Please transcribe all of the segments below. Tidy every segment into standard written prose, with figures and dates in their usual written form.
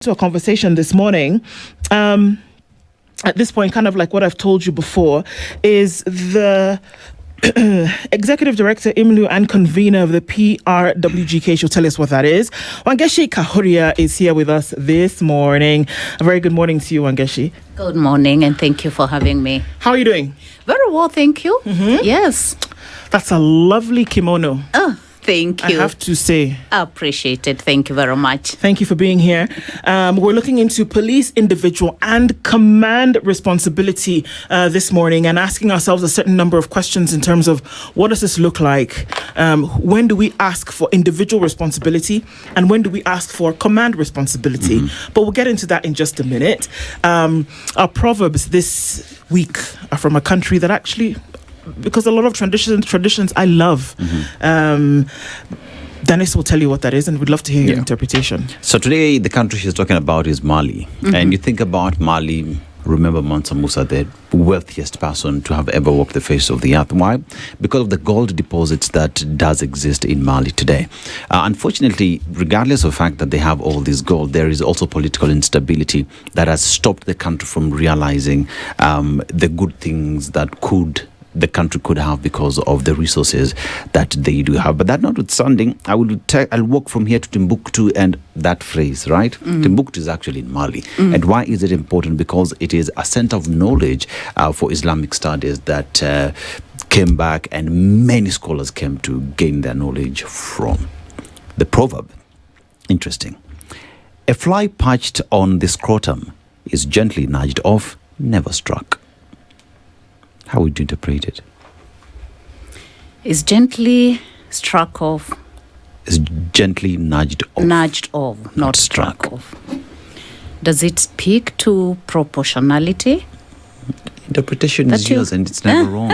to a conversation this morning. At this point, kind of like what I've told you before, is the Executive Director, IMLU, and convener of the PRWGK. She'll tell us what that is. Wangechi Kahuria is here with us this morning. A very good morning to you, Wangechi. Good morning, and thank you for having me. How are you doing? Very well, thank you. Mm-hmm. Yes. That's a lovely kimono. Oh, thank you. I have to say. I appreciate it. Thank you very much. Thank you for being here. We're looking into police individual and command responsibility this morning and asking ourselves a certain number of questions in terms of what does this look like? When do we ask for individual responsibility and when do we ask for command responsibility? Mm-hmm. But we'll get into that in just a minute. Our proverbs this week are from a country that actually, because a lot of traditions I love. Mm-hmm. Dennis will tell you what that is, and we'd love to hear your interpretation. So today, the country she's talking about is Mali. Mm-hmm. And you think about Mali, remember Mansa Musa, the wealthiest person to have ever walked the face of the earth. Why? Because of the gold deposits that does exist in Mali today. Unfortunately, regardless of the fact that they have all this gold, there is also political instability that has stopped the country from realizing the good things that the country could have because of the resources that they do have. But that notwithstanding, I'll walk from here to Timbuktu and that phrase, right? Timbuktu is actually in Mali. And why is it important? Because it is a center of knowledge for Islamic studies that came back and many scholars came to gain their knowledge from. The proverb, interesting. A fly perched on the scrotum is gently nudged off, never struck. How would you interpret it? Is gently struck off. Is gently nudged off. Nudged off, not struck off. Does it speak to proportionality? Interpretation is yours and it's never wrong.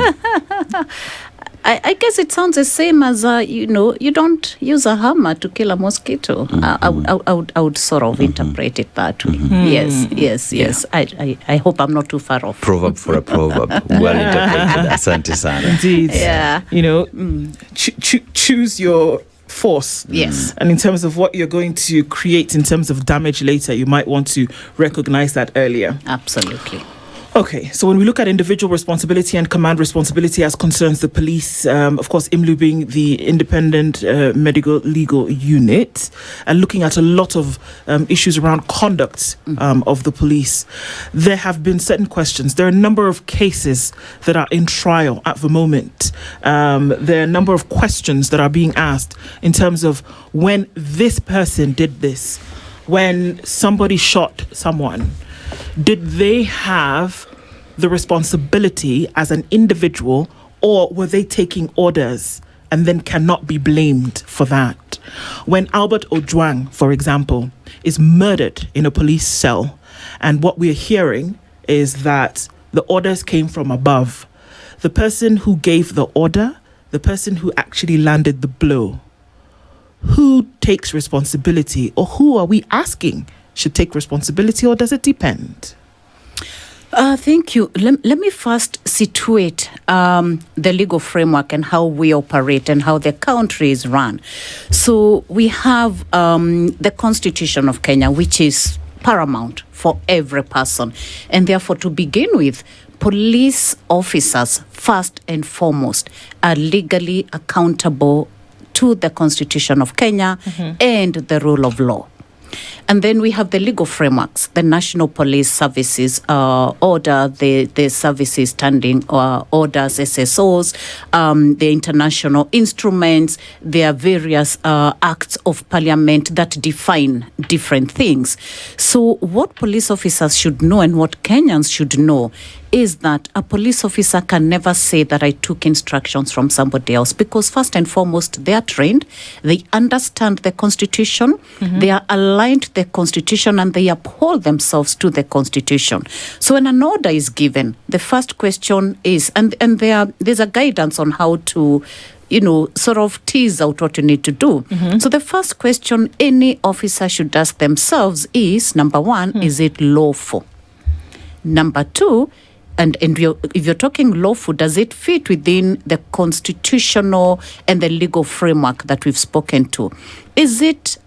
I guess it sounds the same as, you don't use a hammer to kill a mosquito. Mm-hmm. I would sort of interpret it that way. Mm-hmm. Yes. Yeah. I hope I'm not too far off. Proverb for a proverb. Well interpreted. Asante sana. Indeed. Yeah. Choose your force. Yes. And in terms of what you're going to create in terms of damage later, you might want to recognize that earlier. Absolutely. Okay, so when we look at individual responsibility and command responsibility as concerns the police, of course, IMLU being the independent medical legal unit, and looking at a lot of issues around conduct of the police, there have been certain questions. There are a number of cases that are in trial at the moment. There are a number of questions that are being asked in terms of when this person did this, when somebody shot someone. Did they have the responsibility as an individual, or were they taking orders and then cannot be blamed for that? When Albert Ojwang, for example, is murdered in a police cell, and what we're hearing is that the orders came from above, the person who gave the order, the person who actually landed the blow, who takes responsibility, or who are we asking should take responsibility, or does it depend? Thank you. Let me first situate the legal framework and how we operate and how the country is run. So we have the Constitution of Kenya, which is paramount for every person. And therefore, to begin with, police officers, first and foremost, are legally accountable to the Constitution of Kenya and the rule of law. And then we have the legal frameworks, the National Police Services Order, the Services Standing Orders, SSOs, the international instruments. There are various acts of parliament that define different things. So what police officers should know and what Kenyans should know is that a police officer can never say that I took instructions from somebody else, because first and foremost, they are trained, they understand the Constitution, they are aligned to the Constitution, and they uphold themselves to the Constitution. So when an order is given, the first question is, and there's a guidance on how to sort of tease out what you need to do. So the first question any officer should ask themselves is, number one, is it lawful? Number two, and if you're talking lawful, does it fit within the constitutional and the legal framework that we've spoken to? Is it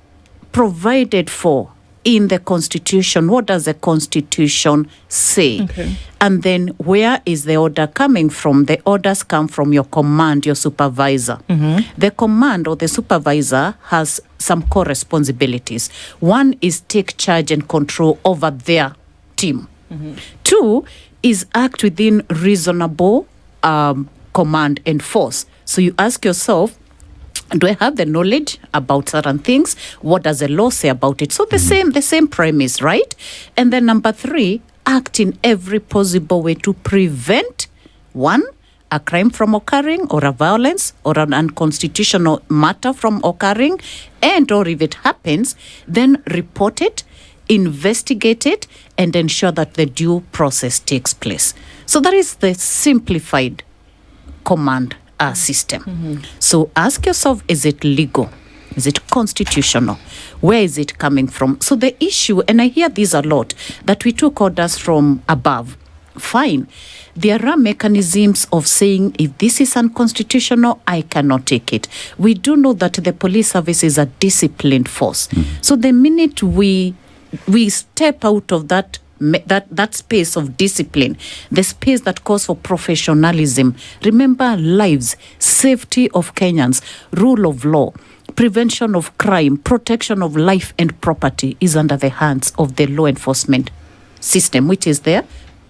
provided for in the Constitution. What does the Constitution say? Okay. And then where is the order coming from? The orders come from your command, your supervisor. The command or the supervisor has some core responsibilities. One is take charge and control over their team. Two is act within reasonable command and force. So you ask yourself, do I have the knowledge about certain things? What does the law say about it? So the same premise, right? And then number three, act in every possible way to prevent, one, a crime from occurring, or a violence or an unconstitutional matter from occurring, and or if it happens, then report it, investigate it, and ensure that the due process takes place. So that is the simplified command system. So ask yourself, is it legal? Is it constitutional? Where is it coming from? So the issue, and I hear this a lot, that we took orders from above. Fine. There are mechanisms of saying, if this is unconstitutional, I cannot take it. We do know that the police service is a disciplined force. So the minute we step out of that space of discipline, the space that calls for professionalism, remember lives, safety of Kenyans, rule of law, prevention of crime, protection of life and property is under the hands of the law enforcement system, which is the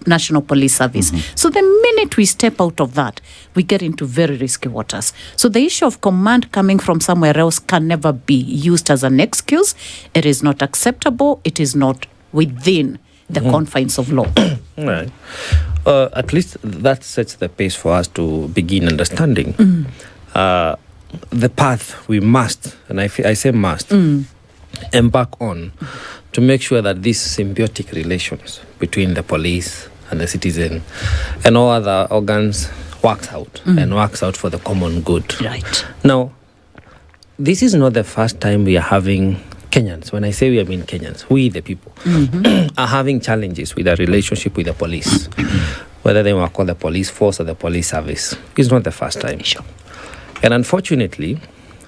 National Police Service. So the minute we step out of that, we get into very risky waters. So the issue of command coming from somewhere else can never be used as an excuse. It is not acceptable. It is not within the confines of law. Right. At least that sets the pace for us to begin understanding the path we must, and I say must, embark on to make sure that these symbiotic relations between the police and the citizen and all other organs works out and works out for the common good. Right. Now, this is not the first time we are having Kenyans, when I say we, I mean Kenyans, we the people, are having challenges with our relationship with the police, whether they were called the police force or the police service. It's not the first time. Sure. And unfortunately,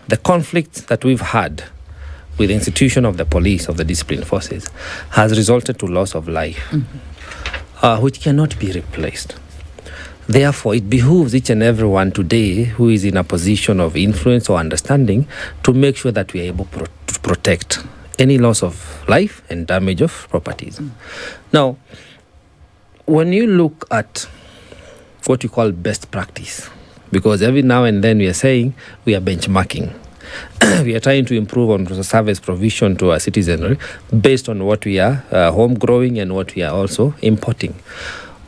the conflict that we've had with the institution of the police, of the disciplined forces, has resulted to loss of life, which cannot be replaced. Therefore, it behooves each and everyone today who is in a position of influence or understanding to make sure that we are able to protect any loss of life and damage of properties. Now, when you look at what you call best practice, because every now and then we are saying we are benchmarking. We are trying to improve on service provision to our citizenry based on what we are home growing and what we are also importing.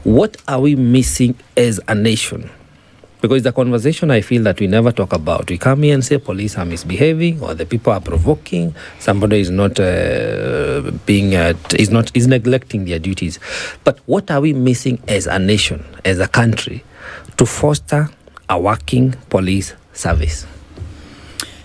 What are we missing as a nation? Because the conversation I feel that we never talk about. We come here and say police are misbehaving, or the people are provoking. Somebody is not is neglecting their duties. But what are we missing as a nation, as a country, to foster a working police service?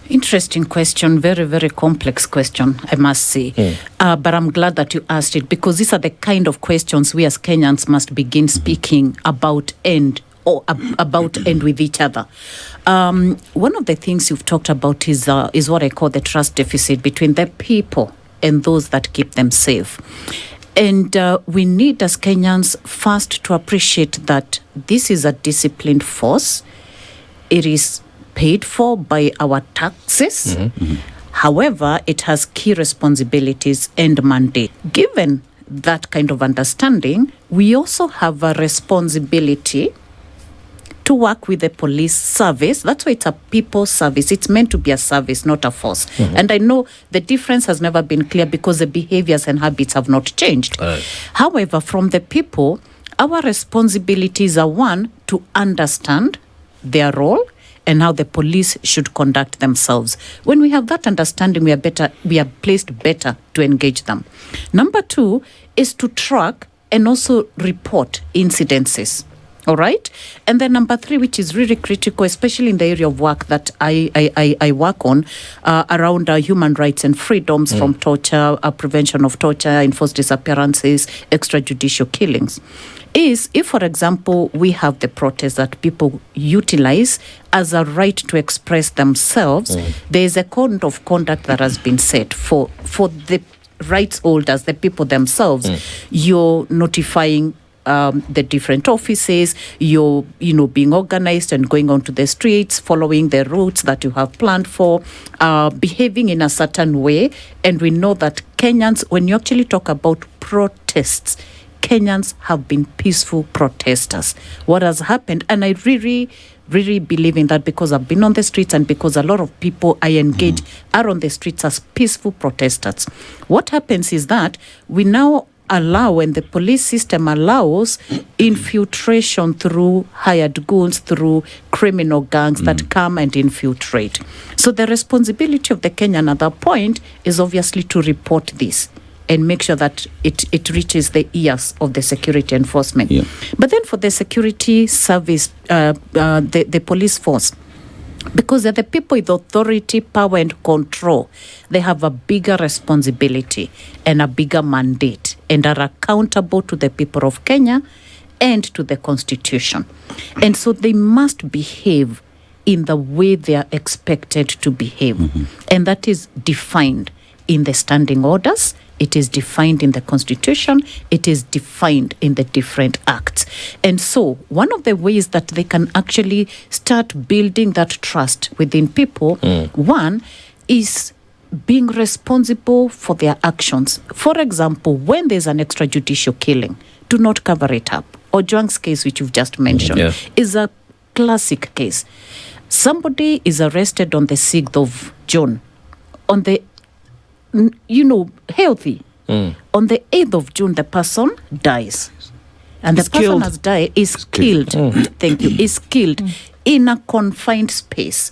Interesting question, very, very complex question, I must say. But I'm glad that you asked it, because these are the kind of questions we as Kenyans must begin speaking about and with each other. One of the things you've talked about is what I call the trust deficit between the people and those that keep them safe. And we need as Kenyans first to appreciate that this is a disciplined force. It is paid for by our taxes. However, it has key responsibilities and mandate. Given that kind of understanding, we also have a responsibility to work with the police service. That's why it's a people service. It's meant to be a service, not a force. And I know the difference has never been clear because the behaviors and habits have not changed. However, from the people, our responsibilities are, one, to understand their role and how the police should conduct themselves. When we have that understanding, we are placed better to engage them. Number two is to track and also report incidences. All right? And then number three, which is really critical, especially in the area of work that I work on, around human rights and freedoms from torture, prevention of torture, enforced disappearances, extrajudicial killings, is if, for example, we have the protest that people utilize as a right to express themselves, there is a code of conduct that has been set for the rights holders, the people themselves, you're notifying the different offices, you're being organized and going onto the streets, following the routes that you have planned for, behaving in a certain way. And we know that Kenyans, when you actually talk about protests, Kenyans have been peaceful protesters. What has happened, and I really believe in that, because I've been on the streets and because a lot of people I engage are on the streets as peaceful protesters. What happens is that we now allow, and the police system allows, infiltration through hired goons, through criminal gangs that come and infiltrate. So the responsibility of the Kenyan at that point is obviously to report this and make sure that it reaches the ears of the security enforcement. Yeah. But then for the security service, the police force, because they're the people with authority, power, and control, they have a bigger responsibility and a bigger mandate and are accountable to the people of Kenya and to the Constitution. And so they must behave in the way they are expected to behave. And that is defined in the standing orders. It is defined in the Constitution. It is defined in the different acts. And so one of the ways that they can actually start building that trust within people, one, is being responsible for their actions. For example, when there's an extrajudicial killing, do not cover it up. Ojwang's case, which you've just mentioned, is a classic case. Somebody is arrested on the 6th of June. On the healthy. On the 8th of June, the person dies. And the person has died, is killed. Thank you. Is killed in a confined space,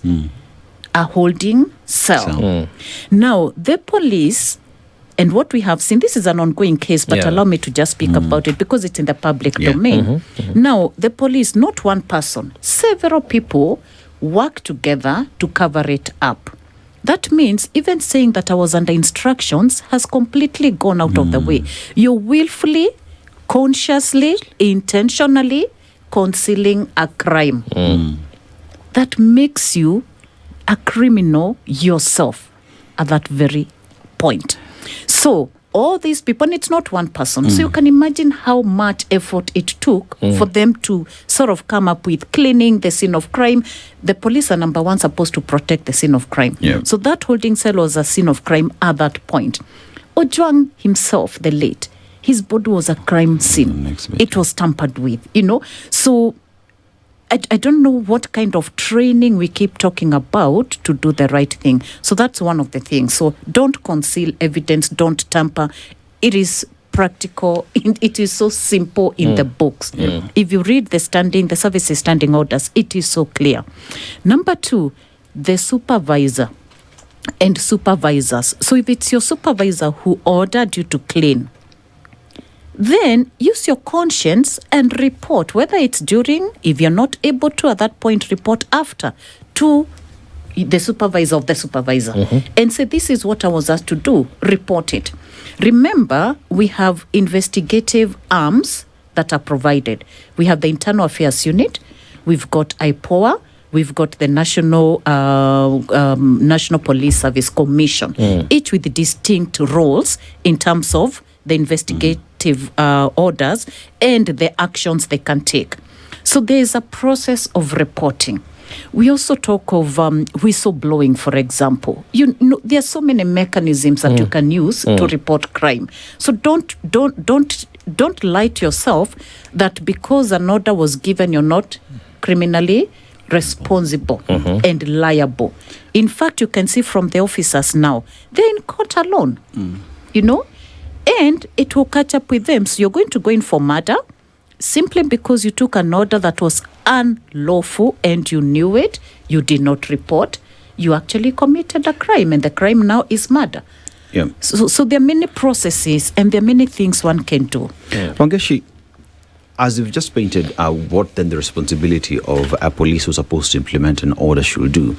a holding cell. Now, the police, and what we have seen, this is an ongoing case, but allow me to just speak about it because it's in the public domain. Now, the police, not one person, several people work together to cover it up. That means even saying that I was under instructions has completely gone out of the way. You're willfully, consciously, intentionally concealing a crime. That makes you a criminal yourself at that very point. So all these people, and it's not one person, so you can imagine how much effort it took for them to sort of come up with cleaning the scene of crime. The police are number one supposed to protect the scene of crime. So that holding cell was a scene of crime at that point. Ojwang himself, the late, his body was a crime scene. It was tampered with, So I don't know what kind of training we keep talking about to do the right thing. So that's one of the things. So don't conceal evidence, don't tamper. It is practical. It is so simple in the books. If you read the services standing orders, it is so clear. Number two, the supervisor and supervisors. So if it's your supervisor who ordered you to clean, then use your conscience and report, whether it's during, if you're not able to at that point, report after to the supervisor of the supervisor and say, this is what I was asked to do, report it. Remember, we have investigative arms that are provided. We have the Internal Affairs Unit, we've got IPOA, we've got the National Police Service Commission, each with distinct roles in terms of the investigative orders and the actions they can take. So there is a process of reporting. We also talk of whistleblowing, for example. There are so many mechanisms that you can use to report crime. So don't lie to yourself that because an order was given, you're not criminally responsible and liable. In fact, you can see from the officers now, they're in court alone, and it will catch up with them. So you're going to go in for murder simply because you took an order that was unlawful and you knew it, you did not report, you actually committed a crime, and the crime now is murder. So there are many processes and there are many things one can do. Wangechi, as you've just painted what then the responsibility of a police who's supposed to implement an order should do,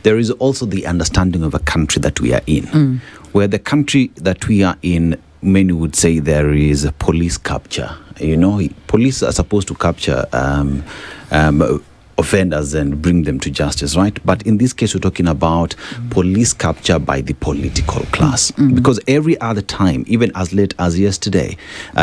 there is also the understanding of a country that we are in. Where the country that we are in, many would say there is a police capture. Police are supposed to capture offenders and bring them to justice, right? But in this case, we're talking about police capture by the political class. Because every other time, even as late as yesterday,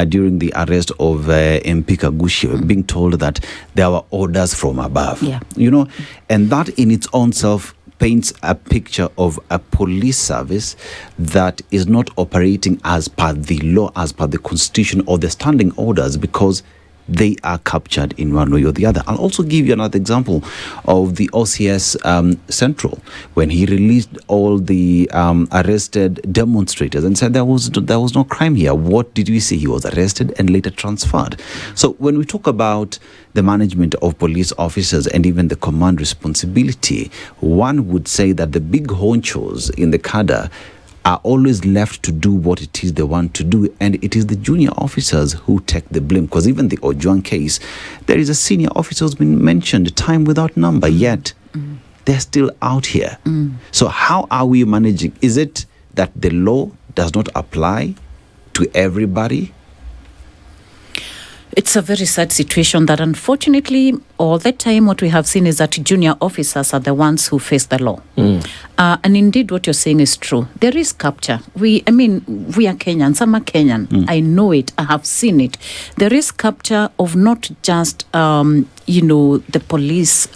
during the arrest of MP Kagushi, we're being told that there were orders from above. Yeah. You know, and that in its own self paints a picture of a police service that is not operating as per the law, as per the constitution or the standing orders, because they are captured in one way or the other. I'll also give you another example of the OCS Central, when he released all the arrested demonstrators and said there was no crime here. What did we see? He was arrested and later transferred. So when we talk about the management of police officers and even the command responsibility, one would say that the big honchos in the cadre are always left to do what it is they want to do, and it is the junior officers who take the blame. Because even the Ojuang case, there is a senior officer who's been mentioned time without number, yet they're still out here. So how are we managing? Is it that the law does not apply to everybody? It's a very sad situation that, unfortunately, all the time what we have seen is that junior officers are the ones who face the law. And indeed, what you're saying is true. There is capture. We are Kenyans. I'm a Kenyan. I know it. I have seen it. There is capture of not just, the police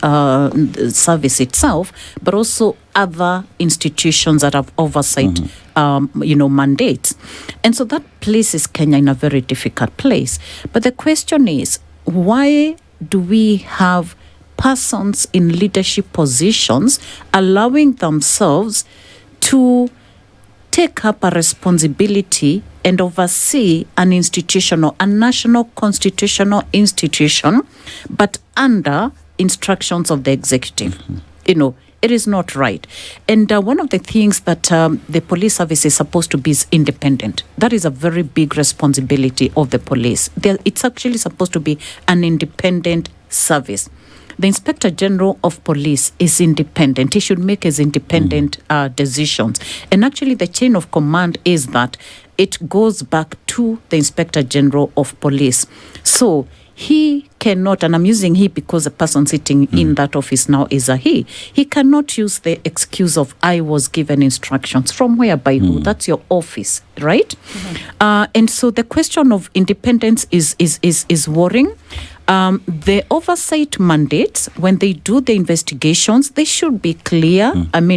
service itself, but also other institutions that have oversight, mandates. And so that places Kenya in a very difficult place. But the question is, why do we have persons in leadership positions allowing themselves to take up a responsibility and oversee an institution or a national constitutional institution, but under instructions of the executive? It is not right. And one of the things that the police service is supposed to be is independent. That is a very big responsibility of the police. It's actually supposed to be an independent service. The Inspector General of Police is independent. He should make his independent decisions. And actually, the chain of command is that it goes back to the Inspector General of Police. So he cannot, and I'm using he because the person sitting in that office now is a he cannot use the excuse of I was given instructions. From where, by who? That's your office, right? And so the question of independence is worrying. The oversight mandates, when they do the investigations, they should be clear.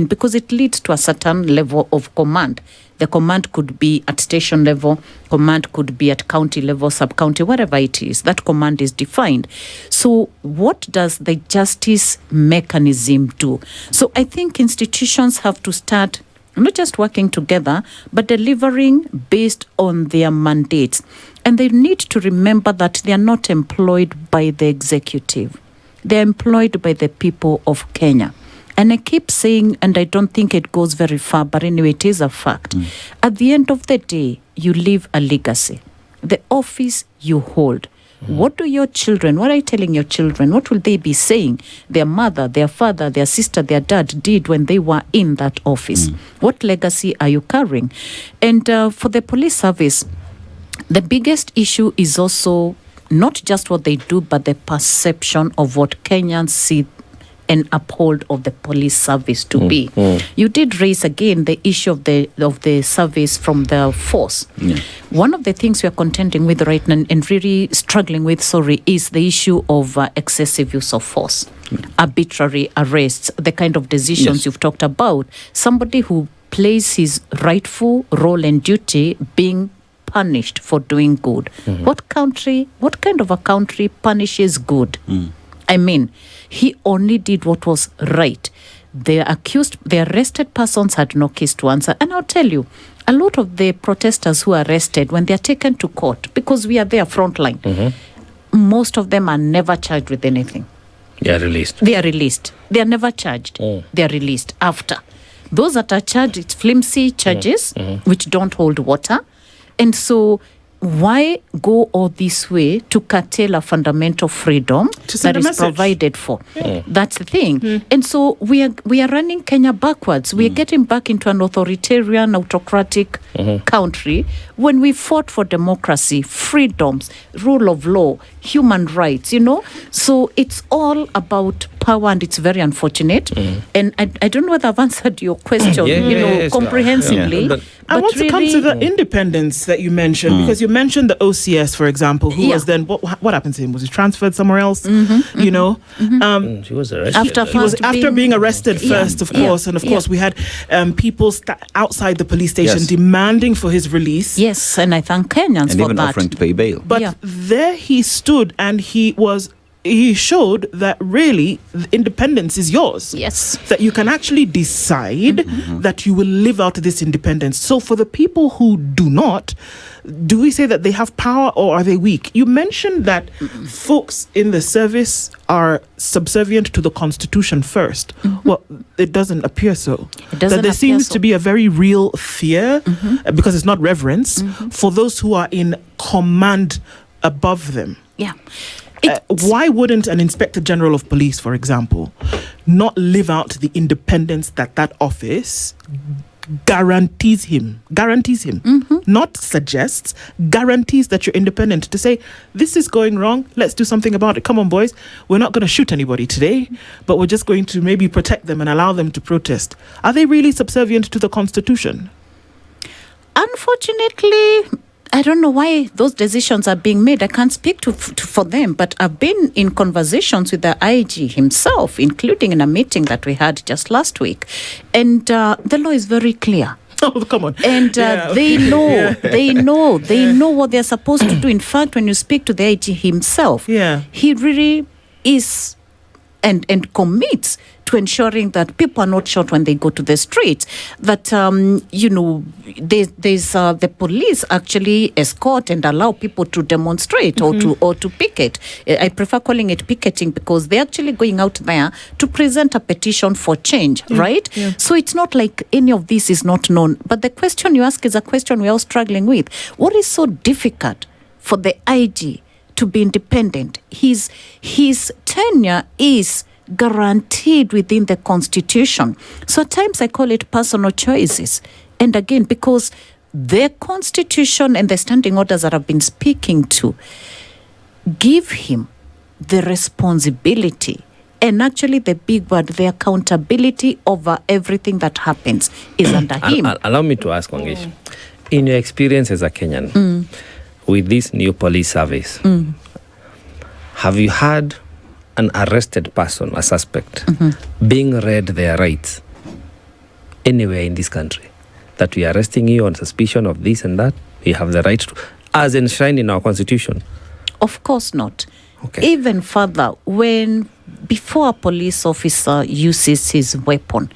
Because it leads to a certain level of command. The command could be at station level, command could be at county level, sub-county, whatever it is. That command is defined. So what does the justice mechanism do? So I think institutions have to start not just working together, but delivering based on their mandates. And they need to remember that they are not employed by the executive. They're employed by the people of Kenya. And I keep saying, and I don't think it goes very far, but anyway, it is a fact. At the end of the day, you leave a legacy. The office you hold. What are you telling your children? What will they be saying their mother, their father, their sister, their dad did when they were in that office? What legacy are you carrying? And for the police service, the biggest issue is also not just what they do, but the perception of what Kenyans see and uphold of the police service to be. You did raise again the issue of the service from the force. One of the things we are contending with right now and really struggling with, is the issue of excessive use of force, arbitrary arrests, the kind of decisions you've talked about. Somebody who plays his rightful role and duty being punished for doing good. What kind of a country punishes good? He only did what was right. The arrested persons had no case to answer. And I'll tell you, a lot of the protesters who are arrested, when they're taken to court, because we are there frontline, most of them are never charged with anything. They are released. They are never charged. They are released after. Those that are charged, it's flimsy charges, which don't hold water. And so why go all this way to curtail a fundamental freedom To send that a is message. provided for? That's the thing. And so we are running Kenya backwards. We are getting back into an authoritarian, autocratic country when we fought for democracy, freedoms, rule of law, human rights, So it's all about power, and it's very unfortunate. And I don't know whether I've answered your question, Yes, comprehensively. yeah. I want to come to the independence that you mentioned, because you mentioned the OCS, for example, who was then, what happened to him? Was he transferred somewhere else? She was arrested. After Being arrested first, of course. And of course, we had people outside the police station demanding for his release. Yes, and I thank Kenyans And for even that. offering to pay bail. But there he stood, and he showed that really independence is yours. Yes. That you can actually decide that you will live out this independence. So for the people who do not, do we say that they have power, or are they weak? You mentioned that folks in the service are subservient to the Constitution first. Well, it doesn't appear so. That there seems to be a very real fear, because it's not reverence, for those who are in command above them. Yeah. Why wouldn't an Inspector General of Police, for example, not live out the independence that office guarantees him, not suggests, guarantees that you're independent, to say, this is going wrong, let's do something about it. Come on, boys, we're not going to shoot anybody today, but we're just going to maybe protect them and allow them to protest. Are they really subservient to the Constitution? Unfortunately, I don't know why those decisions are being made. I can't speak for them, but I've been in conversations with the IG himself, including in a meeting that we had just last week. And the law is very clear. Oh, come on. And they know what they're supposed to do. In fact, when you speak to the IG himself, he really is and commits to ensuring that people are not shot when they go to the streets. That, there's the police actually escort and allow people to demonstrate or to picket. I prefer calling it picketing, because they're actually going out there to present a petition for change, right? Yeah. So it's not like any of this is not known. But the question you ask is a question we're all struggling with. What is so difficult for the IG to be independent? His tenure is guaranteed within the Constitution. So at times I call it personal choices. And again, because the Constitution and the standing orders that I've been speaking to give him the responsibility, and actually the big word, the accountability over everything that happens is under him. Allow me to ask, Wangechi, in your experience as a Kenyan, with this new police service, have you had an arrested person, a suspect, being read their rights anywhere in this country? That we are arresting you on suspicion of this and that, we have the right to, as enshrined in our Constitution? Of course not. Okay. Even further, before a police officer uses his weapon,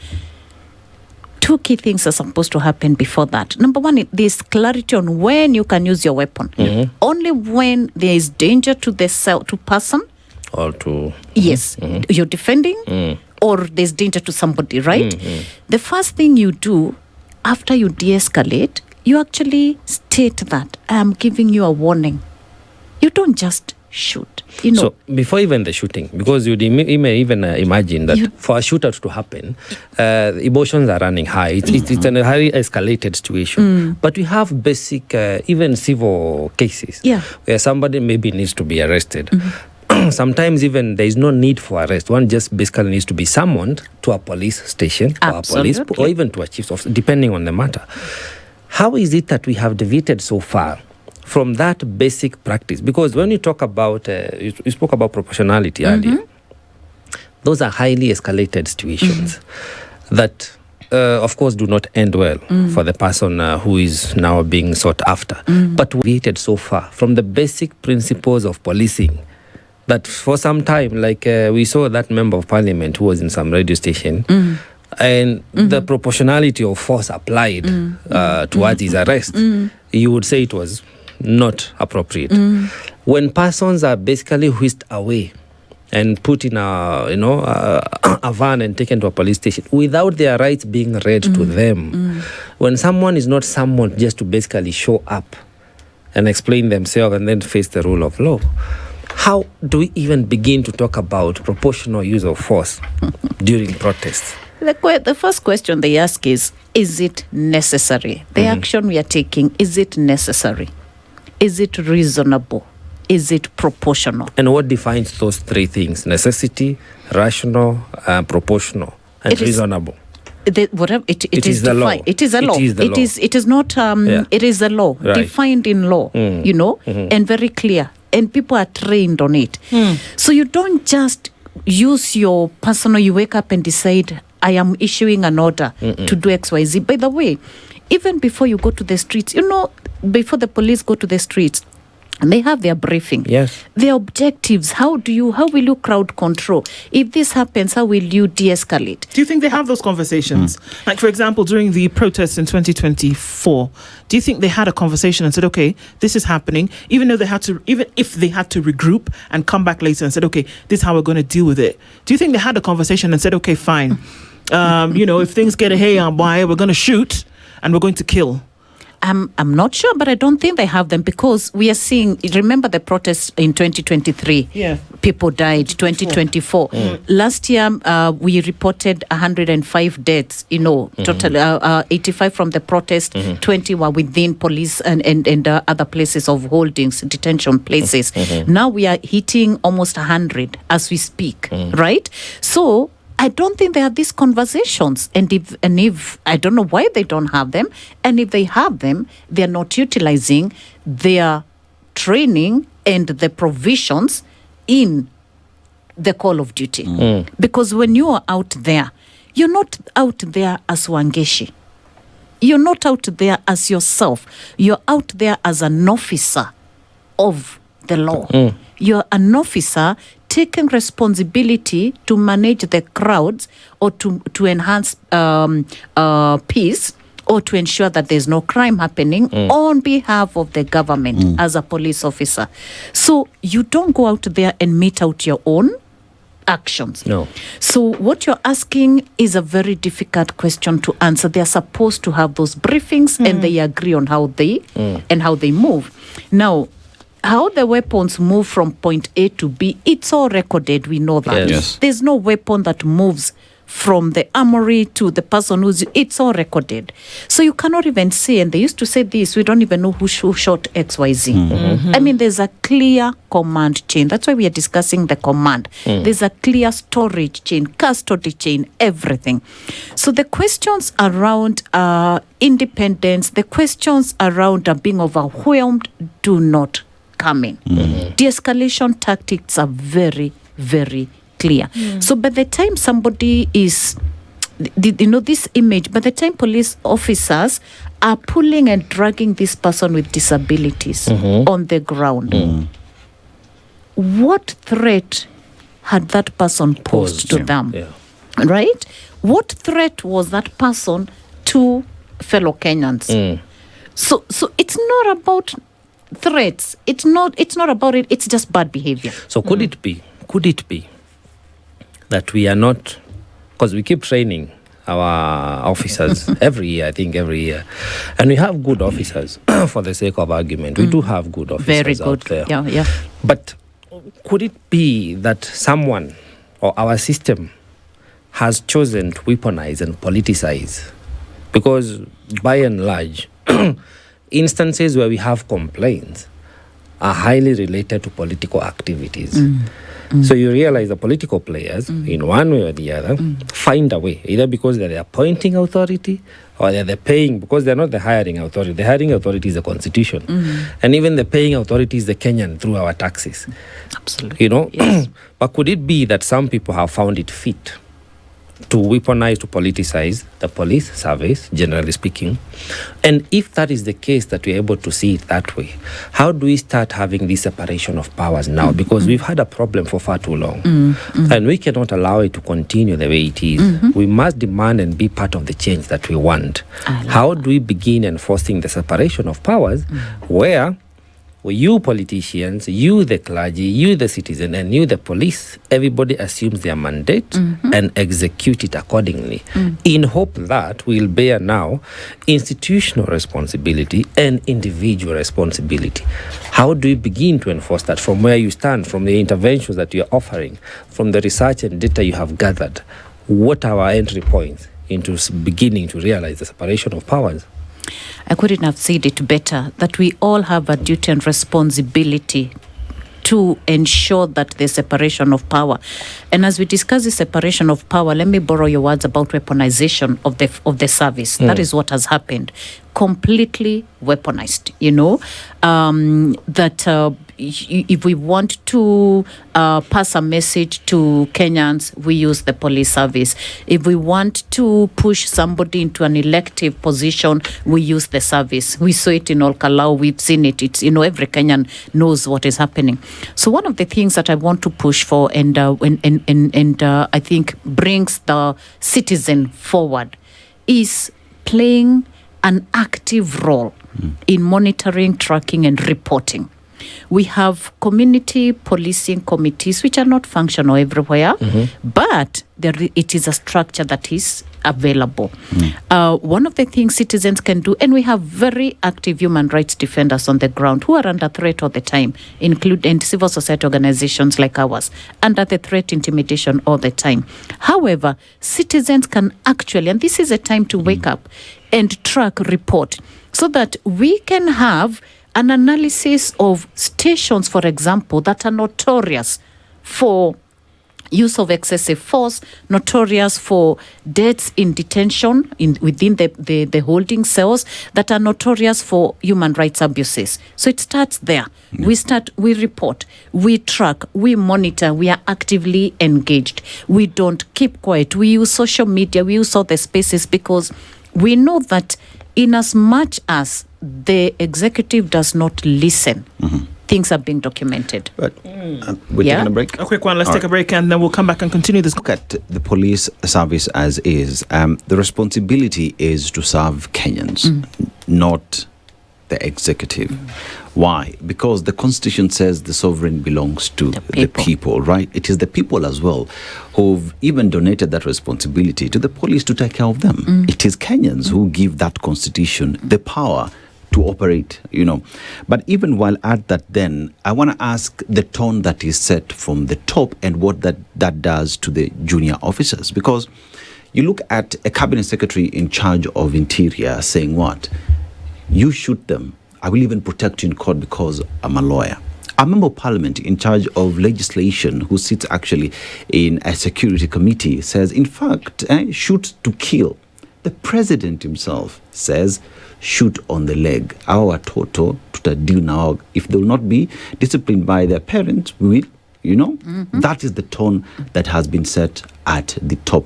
two key things are supposed to happen before that. Number one, there's clarity on when you can use your weapon. Only when there is danger to the person. Or to... Yes, you're defending, or there's danger to somebody, right? The first thing you do after you de-escalate, you actually state that I am giving you a warning. You don't just shoot, So before even the shooting, because you may even imagine that for a shootout to happen, emotions are running high. It's a highly escalated situation. But we have basic, even civil cases where somebody maybe needs to be arrested. Sometimes even there is no need for arrest. One just basically needs to be summoned to a police station or a police, or even to a chief's office, depending on the matter. How is it that we have deviated so far from that basic practice? Because when you talk about, you spoke about proportionality earlier, those are highly escalated situations that, of course, do not end well for the person who is now being sought after. But we deviated so far from the basic principles of policing that for some time, like we saw that member of parliament who was in some radio station, and the proportionality of force applied towards his arrest, you would say it was not appropriate. When persons are basically whisked away and put in a van and taken to a police station without their rights being read to them, when someone is not summoned just to basically show up, and explain themselves and then face the rule of law. How do we even begin to talk about proportional use of force during protests? The first question they ask is it necessary? The action we are taking, is it necessary? Is it reasonable? Is it proportional? And what defines those three things? Necessity, rational, proportional, and reasonable. Whatever it is the law. It is a law. It is not. It is a law defined in law. And very clear. And people are trained on it. So you don't just use your personal. You wake up and decide, I am issuing an order to do X, Y, Z. By the way, even before you go to the streets, before the police go to the streets, they have their briefing. Yes. Their objectives. How will you crowd control? If this happens, how will you de-escalate? Do you think they have those conversations? Like, for example, during the protests in 2024, do you think they had a conversation and said, okay, this is happening, even if they had to regroup and come back later and said, okay, this is how we're going to deal with it? Do you think they had a conversation and said, okay, fine, if things get haywire, we're going to shoot and we're going to kill? I'm not sure, but I don't think they have them, because we are seeing, remember the protests in 2023? Yeah. People died, 2024. Last year, we reported 105 deaths, total 85 from the protest, 20 were within police and other places of holdings, detention places. Now we are hitting almost 100 as we speak, right? So I don't think they have these conversations. And if I don't know why they don't have them. And if they have them, they're not utilizing their training and the provisions in the call of duty. Because when you are out there, you're not out there as Wangechi. You're not out there as yourself. You're out there as an officer of the law. You're an officer taking responsibility to manage the crowds, or to enhance peace, or to ensure that there's no crime happening on behalf of the government as a police officer. So you don't go out there and mete out your own actions. No. So what you're asking is a very difficult question to answer. They're supposed to have those briefings and they agree on how they move. Now, how the weapons move from point A to B, it's all recorded. We know that. Yes. There's no weapon that moves from the armory to the person it's all recorded. So you cannot even say, and they used to say this, we don't even know who shot XYZ. I mean, there's a clear command chain. That's why we are discussing the command. There's a clear storage chain, custody chain, everything. So the questions around independence, the questions around being overwhelmed do not come in. De-escalation tactics are very, very clear. So by the time somebody is, this image, by the time police officers are pulling and dragging this person with disabilities on the ground, what threat had that person posed to them? Right? What threat was that person to fellow Kenyans? So it's not about threats. It's not about it. It's just bad behavior. So could it be that we are not, because we keep training our officers every year, and we have good officers for the sake of argument. We do have good officers Very good. out there. Yeah. But could it be that someone or our system has chosen to weaponize and politicize? Because by and large, instances where we have complaints are highly related to political activities. So you realize the political players, in one way or the other, find a way, either because they're the appointing authority or they're the paying, because they're not the hiring authority. The hiring authority is the constitution. And even the paying authority is the Kenyan through our taxes. Absolutely. Yes. But could it be that some people have found it fit to weaponize, to politicize the police service, generally speaking? And if that is the case, that we're able to see it that way, how do we start having this separation of powers now? Because we've had a problem for far too long. And we cannot allow it to continue the way it is. We must demand and be part of the change that we want. How do we begin enforcing the separation of powers where you politicians, you the clergy, you the citizen, and you the police, everybody assumes their mandate and execute it accordingly, in hope that we'll bear now institutional responsibility and individual responsibility. How do you begin to enforce that from where you stand, from the interventions that you're offering, from the research and data you have gathered? What are our entry points into beginning to realize the separation of powers? I couldn't have said it better, that we all have a duty and responsibility to ensure that the separation of power. And as we discuss the separation of power, let me borrow your words about weaponization of the service. That is what has happened. Completely weaponized, if we want to pass a message to Kenyans, we use the police service. If we want to push somebody into an elective position, we use the service. We saw it in Olkalau. We've seen it. It's, every Kenyan knows what is happening. So one of the things that I want to push for and I think brings the citizen forward is playing an active role in monitoring, tracking, and reporting. We have community policing committees which are not functional everywhere, but it is a structure that is available. One of the things citizens can do, and we have very active human rights defenders on the ground who are under threat all the time, including civil society organizations like ours, under the threat, intimidation all the time. However, citizens can actually, and this is a time to wake up and track, report, so that we can have an analysis of stations, for example, that are notorious for use of excessive force, notorious for deaths in detention within the holding cells, that are notorious for human rights abuses. So it starts there. We report, we track, we monitor, we are actively engaged. We don't keep quiet. We use social media, we use all the spaces, because we know that in as much as the executive does not listen, things are being documented. But we're taking a break. A quick one. Let's take a break and then we'll come back and continue this. Look at the police service as is. The responsibility is to serve Kenyans, not the executive. Why? Because the Constitution says the sovereign belongs to the people, right? It is the people as well who've even donated that responsibility to the police to take care of them. It is Kenyans who give that Constitution the power to operate, But even while at that, then I want to ask the tone that is set from the top and what that does to the junior officers. Because you look at a cabinet secretary in charge of interior saying what? You shoot them. I will even protect you in court because I'm a lawyer. A member of parliament in charge of legislation who sits actually in a security committee says, in fact, shoot to kill. The president himself says, shoot on the leg. Our toto tutadil now. If they will not be disciplined by their parents, we will, That is the tone that has been set at the top.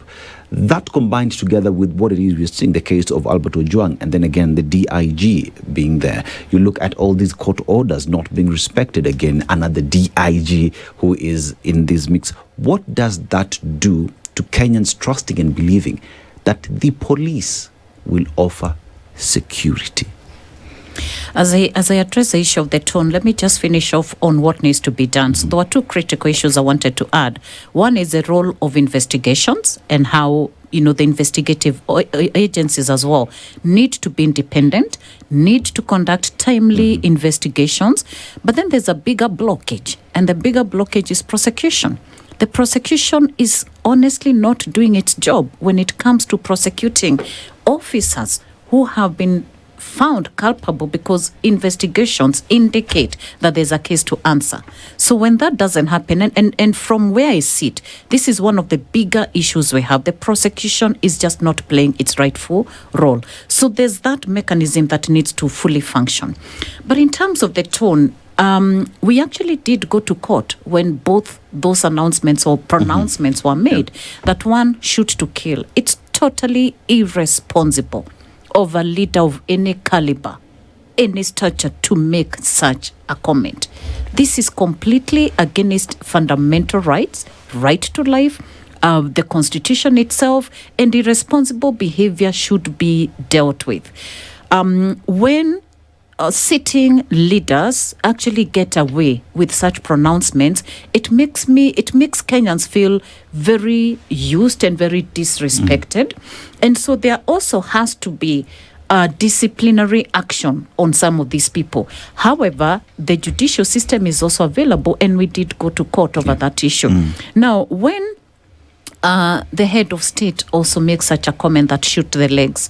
That combined together with what it is we're seeing, the case of Albert Ojwang, and then again the DIG being there. You look at all these court orders not being respected again, another DIG who is in this mix. What does that do to Kenyans trusting and believing that the police will offer security? As I address the issue of the tone, let me just finish off on what needs to be done. So there are two critical issues I wanted to add. One is the role of investigations and how, the investigative agencies as well need to be independent, need to conduct timely investigations. But then there's a bigger blockage, and the bigger blockage is prosecution. The prosecution is honestly not doing its job when it comes to prosecuting officers who have been found culpable because investigations indicate that there's a case to answer. So when that doesn't happen, and from where I sit, this is one of the bigger issues we have. The prosecution is just not playing its rightful role. So there's that mechanism that needs to fully function. But in terms of the tone, we actually did go to court when both those announcements or pronouncements were made, that one shoot to kill. It's totally irresponsible of a leader of any caliber, any stature, to make such a comment. This is completely against fundamental rights, right to life, the Constitution itself, and irresponsible behavior should be dealt with. When sitting leaders actually get away with such pronouncements, it makes Kenyans feel very used and very disrespected. And so there also has to be disciplinary action on some of these people. However, the judicial system is also available, and we did go to court over that issue. Now, when the head of state also makes such a comment that shoot the legs,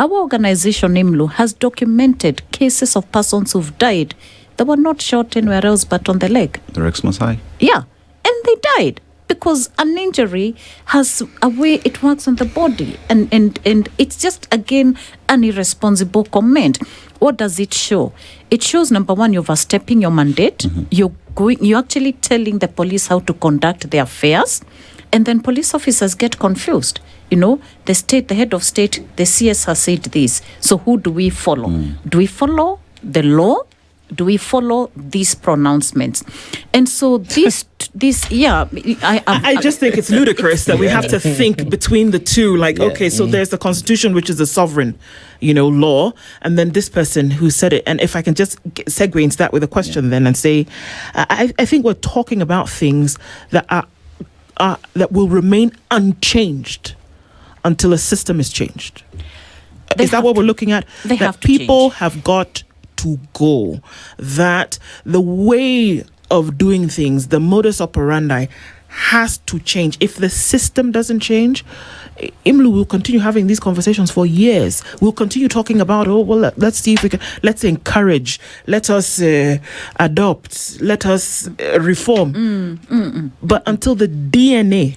our organization, IMLU, has documented cases of persons who've died that were not shot anywhere else but on the leg. The Rex Masai. Yeah, and they died because an injury has a way it works on the body. And it's just, again, an irresponsible comment. What does it show? It shows, number one, you're overstepping your mandate. You're actually telling the police how to conduct their affairs. And then police officers get confused. The state, the head of state, the CS has said this. So who do we follow? Do we follow the law? Do we follow these pronouncements? And so I just think it's ludicrous that we have to think between the two. Like, okay, so there's the Constitution, which is the sovereign, law, and then this person who said it. And if I can just segue into that with a question then and say, I think we're talking about things that that will remain unchanged until a system is changed. Is that what we're looking at? That people have got to go. That the way of doing things, the modus operandi, has to change. If the system doesn't change, IMLU will continue having these conversations for years. We'll continue talking about, let's see if we can, let's encourage, let us adopt, let us reform. But until the DNA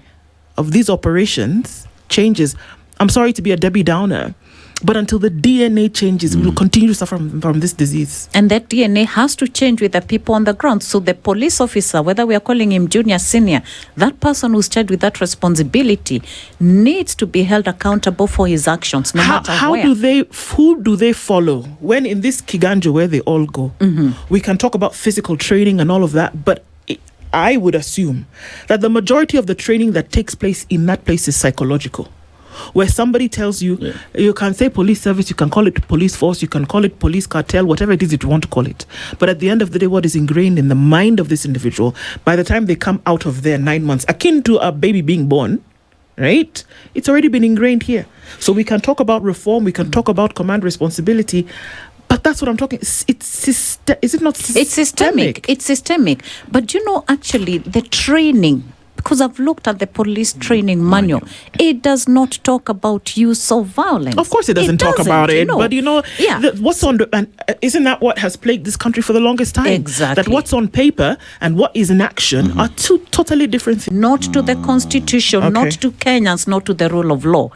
of these operations changes, I'm sorry to be a Debbie Downer, but until the DNA changes, we will continue to suffer from this disease. And that DNA has to change with the people on the ground. So the police officer, whether we are calling him junior, senior, that person who's charged with that responsibility needs to be held accountable for his actions, no matter where. Who do they follow? When in this Kiganjo where they all go, we can talk about physical training and all of that, but I would assume that the majority of the training that takes place in that place is psychological. Where somebody tells you, you can say police service, you can call it police force, you can call it police cartel, whatever it is that you want to call it. But at the end of the day, what is ingrained in the mind of this individual, by the time they come out of their 9 months, akin to a baby being born, right? It's already been ingrained here. So we can talk about reform, we can talk about command responsibility, but that's what I'm talking. Is it not systemic? It's systemic. But actually, the training, because I've looked at the police training manual, it does not talk about use of violence. Of course it doesn't talk about it, but what's on isn't that what has plagued this country for the longest time? Exactly. That what's on paper and what is in action are two totally different things. Not to the Constitution, not to Kenyans, not to the rule of law.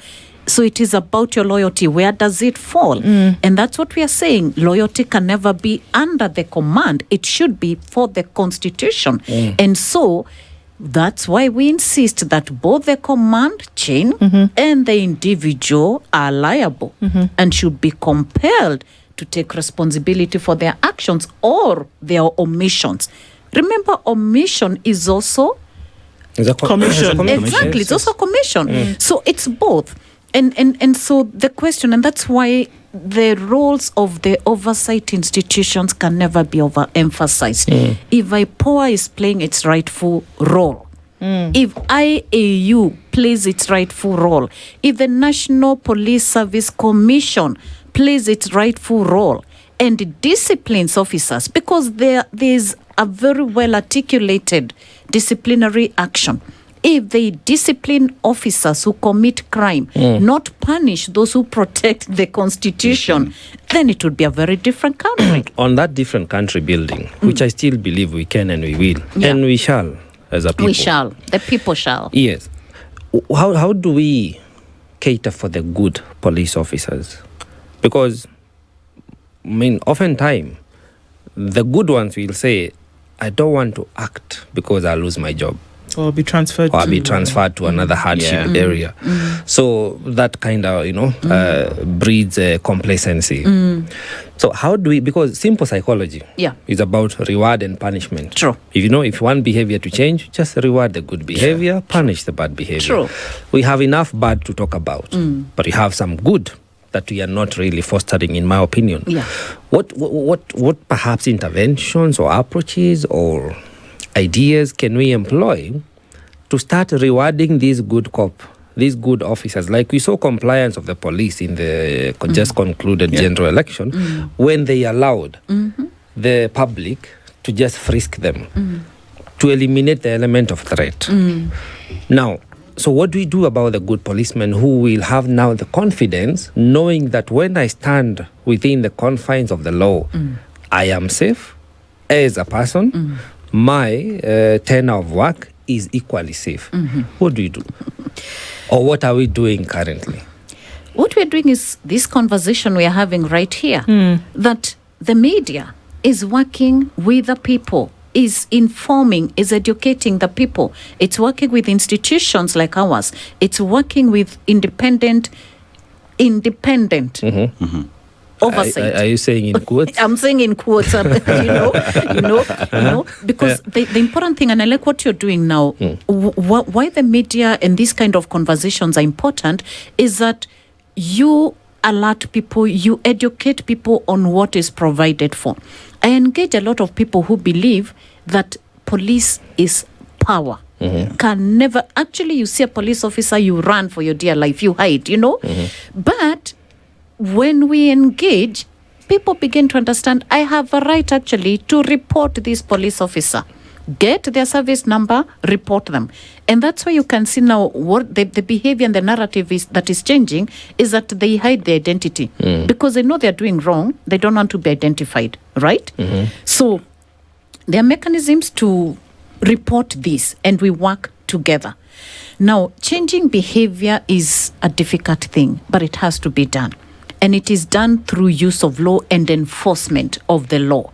So it is about your loyalty. Where does it fall? And that's what we are saying. Loyalty can never be under the command. It should be for the Constitution. And so that's why we insist that both the command chain and the individual are liable and should be compelled to take responsibility for their actions or their omissions. Remember, omission is also commission. Exactly, it's also commission. So it's both. And so the question, and that's why the roles of the oversight institutions can never be overemphasized. If IPOA is playing its rightful role, if IAU plays its rightful role, if the National Police Service Commission plays its rightful role and disciplines officers, because there's a very well articulated disciplinary action. If they discipline officers who commit crime, not punish those who protect the Constitution, then it would be a very different country. On that different country building, which I still believe we can and we will, and we shall as a people. We shall. The people shall. Yes. How do we cater for the good police officers? Because, oftentimes, the good ones will say, I don't want to act because I'll lose my job. Or be transferred to another hardship area. So that kind of, breeds complacency. So how do we, because simple psychology is about reward and punishment. True. If if you want behavior to change, just reward the good behavior, punish the bad behavior. True. We have enough bad to talk about, but we have some good that we are not really fostering, in my opinion. Yeah. What perhaps interventions or approaches or ideas can we employ to start rewarding these good officers? Like we saw compliance of the police in the just concluded general election when they allowed the public to just frisk them to eliminate the element of threat. Now, so what do we do about the good policemen who will have now the confidence knowing that when I stand within the confines of the law, I am safe as a person, my tenure of work is equally safe? What do you do? Or what are we doing currently? What we're doing is this conversation we are having right here, that the media is working with the people, is informing, is educating the people. It's working with institutions like ours. It's working with independent oversight. Are you saying in quotes? I'm saying in quotes, because the important thing, and I like what you're doing now, why the media and these kind of conversations are important is that you alert people, you educate people on what is provided for. I engage a lot of people who believe that police is power. Can never, actually you see a police officer, you run for your dear life, you hide, But when we engage, people begin to understand, I have a right actually to report this police officer. Get their service number, report them. And that's why you can see now what the behavior and the narrative that is changing is that they hide their identity because they know they're doing wrong. They don't want to be identified, right? So there are mechanisms to report this and we work together. Now, changing behavior is a difficult thing, but it has to be done. And it is done through use of law and enforcement of the law.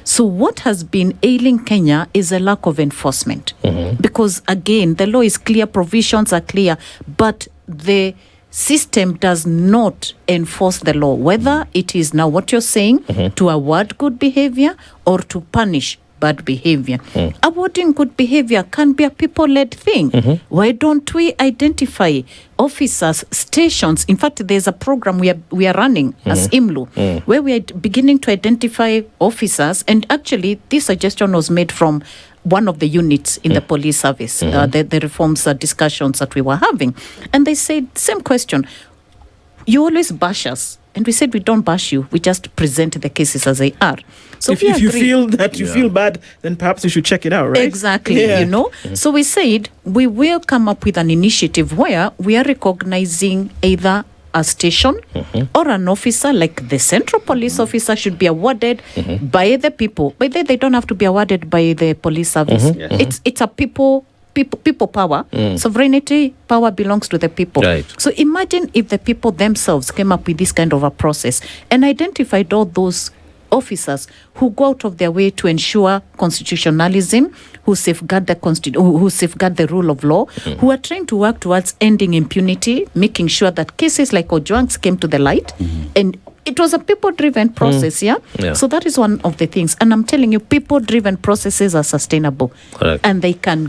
So what has been ailing Kenya is a lack of enforcement. Because again, the law is clear, provisions are clear, but the system does not enforce the law, whether it is now what you're saying to award good behavior or to punish bad behavior. Awarding good behavior can be a people-led thing. Why don't we identify officers, stations? In fact, there's a program we are running as IMLU, where we are beginning to identify officers, and actually this suggestion was made from one of the units in the police service, the reforms discussions that we were having. And they said, same question, you always bash us. And we said, we don't bash you. We just present the cases as they are. So if you feel that you feel bad, then perhaps you should check it out, right? Exactly, So we said, we will come up with an initiative where we are recognizing either a station or an officer, like the central police officer should be awarded by the people. By the way, they don't have to be awarded by the police service. It's a people power. Sovereignty power belongs to the people. Right. So imagine if the people themselves came up with this kind of a process and identified all those officers who go out of their way to ensure constitutionalism, who safeguard the rule of law, who are trying to work towards ending impunity, making sure that cases like Ojwang's came to the light, and it was a people-driven process, So that is one of the things. And I'm telling you, people-driven processes are sustainable. Correct. And they can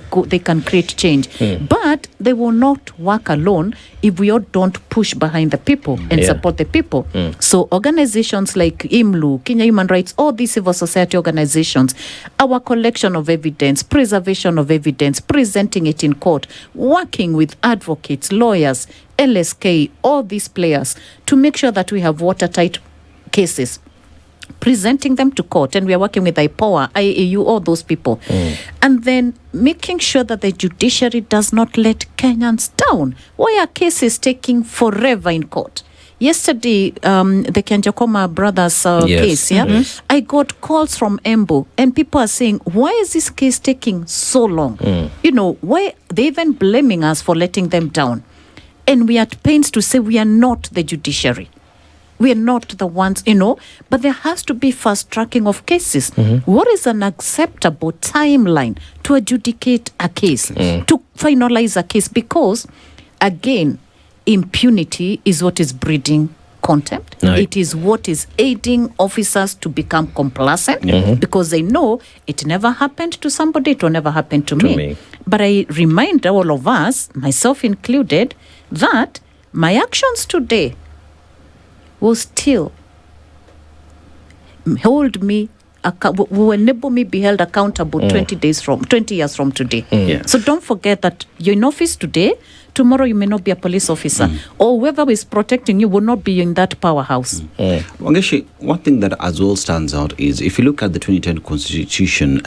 create change. But they will not work alone if we all don't push behind the people and support the people. So organizations like IMLU, Kenya Human Rights, all these civil society organizations, our collection of evidence, preservation of evidence, presenting it in court, working with advocates, lawyers, LSK, all these players to make sure that we have watertight cases, presenting them to court, and we are working with IPOA, IAU, all those people, and then making sure that the judiciary does not let Kenyans down. Why are cases taking forever in court? Yesterday, the Kenjakoma brothers case, I got calls from Embu, and people are saying, why is this case taking so long? Why they even blaming us for letting them down? And we are at pains to say we are not the judiciary. We are not the ones, but there has to be fast tracking of cases. What is an acceptable timeline to adjudicate a case, to finalize a case? Because, again, impunity is what is breeding contempt. Right. It is what is aiding officers to become complacent because they know it never happened to somebody, it will never happen to me. But I remind all of us, myself included, that my actions today will still hold me, will enable me be held accountable 20 years from today. Yeah. So don't forget that you're in office today, tomorrow you may not be a police officer, or whoever is protecting you will not be in that powerhouse. Wangechi, one thing that as well stands out is if you look at the 2010 Constitution,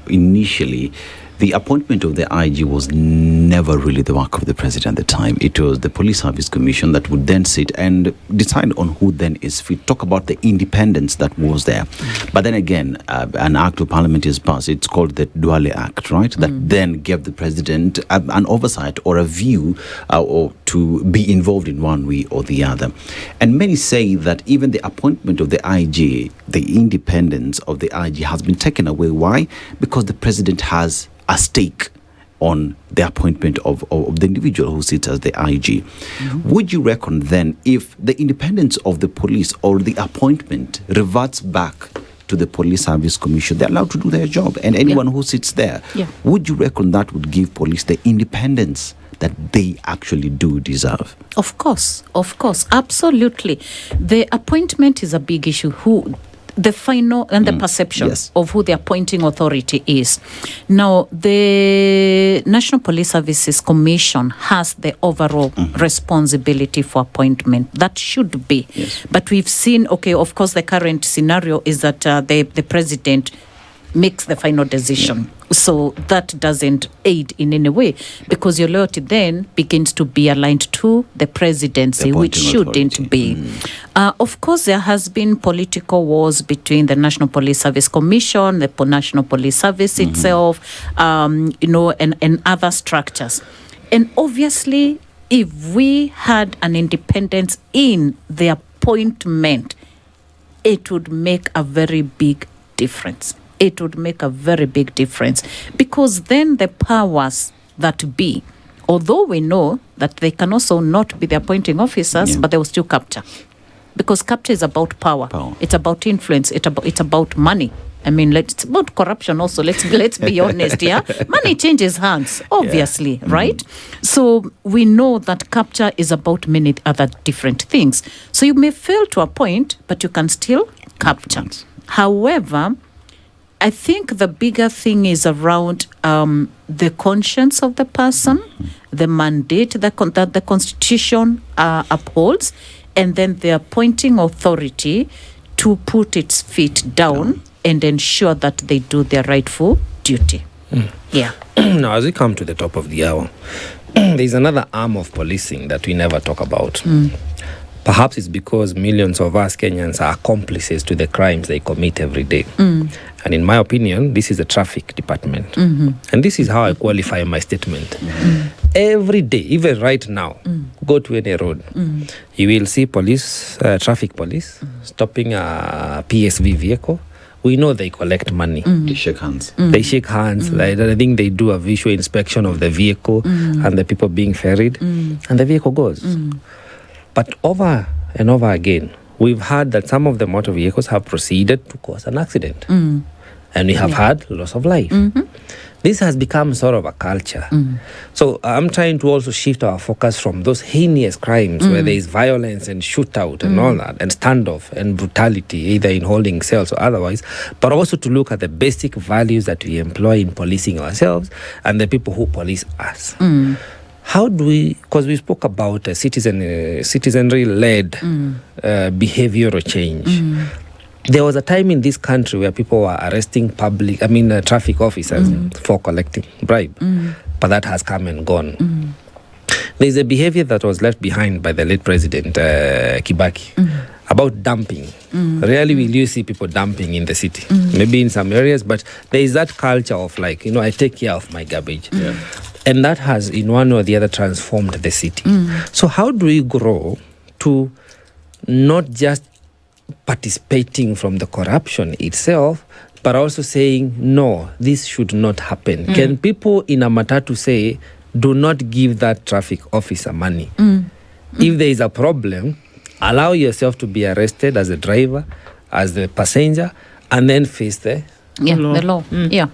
initially, the appointment of the IG was never really the work of the president at the time. It was the Police Service Commission that would then sit and decide on who then is fit. Talk about the independence that was there. But then again, an act of parliament is passed. It's called the Duale Act, right? That then gave the president an oversight or a view or to be involved in one way or the other. And many say that even the appointment of the IG, the independence of the IG has been taken away. Why? Because the president has a stake on the appointment of the individual who sits as the IG. Would you reckon then if the independence of the police or the appointment reverts back to the Police Service Commission, they're allowed to do their job, and anyone who sits there, would you reckon that would give police the independence that they actually do deserve? Of course, absolutely. The appointment is a big issue. The final and the perception of who the appointing authority is. Now, the National Police Services Commission has the overall responsibility for appointment. That should be. Yes. But we've seen, of course, the current scenario is that the president makes the final decision. So that doesn't aid in any way, because your loyalty then begins to be aligned to the presidency, which shouldn't be. Of course, there has been political wars between the National Police Service Commission, the National Police Service itself, and other structures. And obviously, if we had an independence in the appointment, it would make a very big difference. It would make a very big difference, because then the powers that be, although we know that they can also not be the appointing officers, but they will still capture, because capture is about power. It's about influence. It's about money. I mean, it's about corruption also. Let's be honest. Money changes hands, obviously, right? So we know that capture is about many other different things. So you may fail to appoint, but you can still capture. However, I think the bigger thing is around the conscience of the person, the mandate that the Constitution upholds, and then the appointing authority to put its feet down and ensure that they do their rightful duty. Now, as we come to the top of the hour, there's another arm of policing that we never talk about. Perhaps it's because millions of us Kenyans are accomplices to the crimes they commit every day. And in my opinion, this is the traffic department. And this is how I qualify my statement. Every day, even right now, go to any road, you will see police, traffic police, stopping a PSV vehicle. We know they collect money. They shake hands. They shake hands. Like, I think they do a visual inspection of the vehicle and the people being ferried, and the vehicle goes. But over and over again, we've heard that some of the motor vehicles have proceeded to cause an accident. And we have had loss of life. This has become sort of a culture. So I'm trying to also shift our focus from those heinous crimes where there is violence and shootout and all that, and standoff and brutality, either in holding cells or otherwise, but also to look at the basic values that we employ in policing ourselves and the people who police us. How do we, because we spoke about citizenry-led behavioral change. There was a time in this country where people were arresting traffic officers for collecting bribe, but that has come and gone. There's a behavior that was left behind by the late President Kibaki about dumping. Rarely will you see people dumping in the city. Maybe in some areas, but there is that culture of like, I take care of my garbage. And that has, in one or the other, transformed the city. So how do we grow to not just participating from the corruption itself, but also saying, no, this should not happen? Can people in a matatu say, do not give that traffic officer money? If there is a problem, allow yourself to be arrested as a driver, as the passenger, and then face the law. The law. Yeah.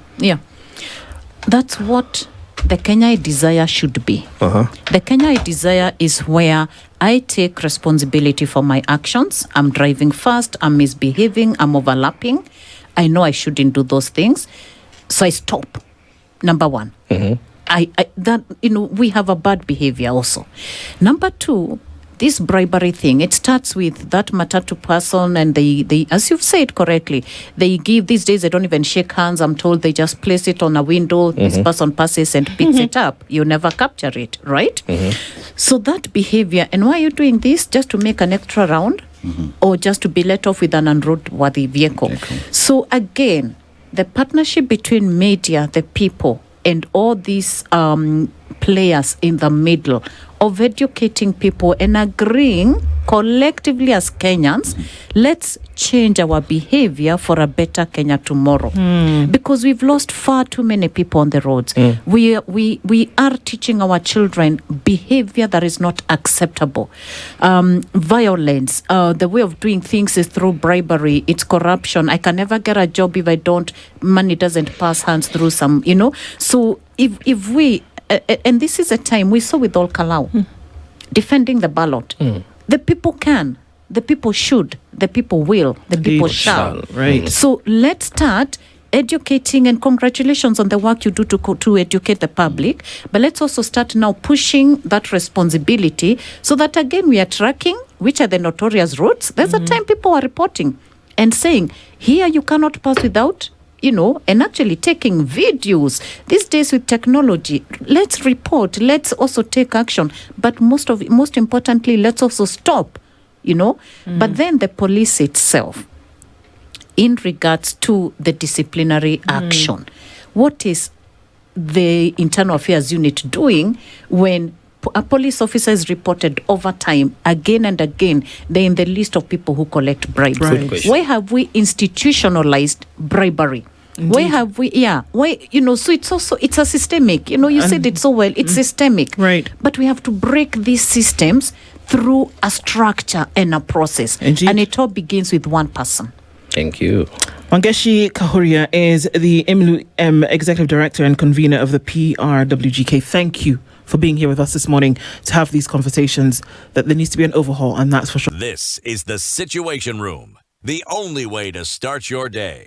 That's what the Kenya I desire should be. The Kenya I desire is where I take responsibility for my actions. I'm driving fast, I'm misbehaving, I'm overlapping. I know I shouldn't do those things. So I stop. Number one. We have a bad behavior also. Number two, this bribery thing, it starts with that matatu person, and they, as you've said correctly, they give, these days they don't even shake hands. I'm told they just place it on a window. This person passes and picks it up. You never capture it, right? So that behavior, and why are you doing this? Just to make an extra round, or just to be let off with an unroadworthy vehicle? So again, the partnership between media, the people, and all these players in the middle of educating people and agreeing collectively as Kenyans, let's change our behavior for a better Kenya tomorrow. Because we've lost far too many people on the roads. We are teaching our children behavior that is not acceptable. Violence, the way of doing things is through bribery. It's corruption. I can never get a job if I don't, money doesn't pass hands through some, So if we, and this is a time we saw with Ol Kalau, defending the ballot. The people can, the people should, the people will, the people shall. Right. So let's start educating, and congratulations on the work you do to educate the public. But let's also start now pushing that responsibility so that again we are tracking which are the notorious routes. There's a time people are reporting and saying, here you cannot pass without, and actually taking videos. These days with technology, let's report, let's also take action. But most importantly, let's also stop, But then the police itself, in regards to the disciplinary action, what is the internal affairs unit doing when a police officer is reported over time, again and again, they're in the list of people who collect bribes? Right. Why have we institutionalized bribery? Indeed. Why have we, so it's a systemic, you said it so well, it's systemic. Right. But we have to break these systems through a structure and a process. Indeed. And it all begins with one person. Thank you. Wangechi Kahuria is the Executive Director and Convener of the PRWGK. Thank you for being here with us this morning to have these conversations. That there needs to be an overhaul, and that's for sure. This is the Situation Room, the only way to start your day.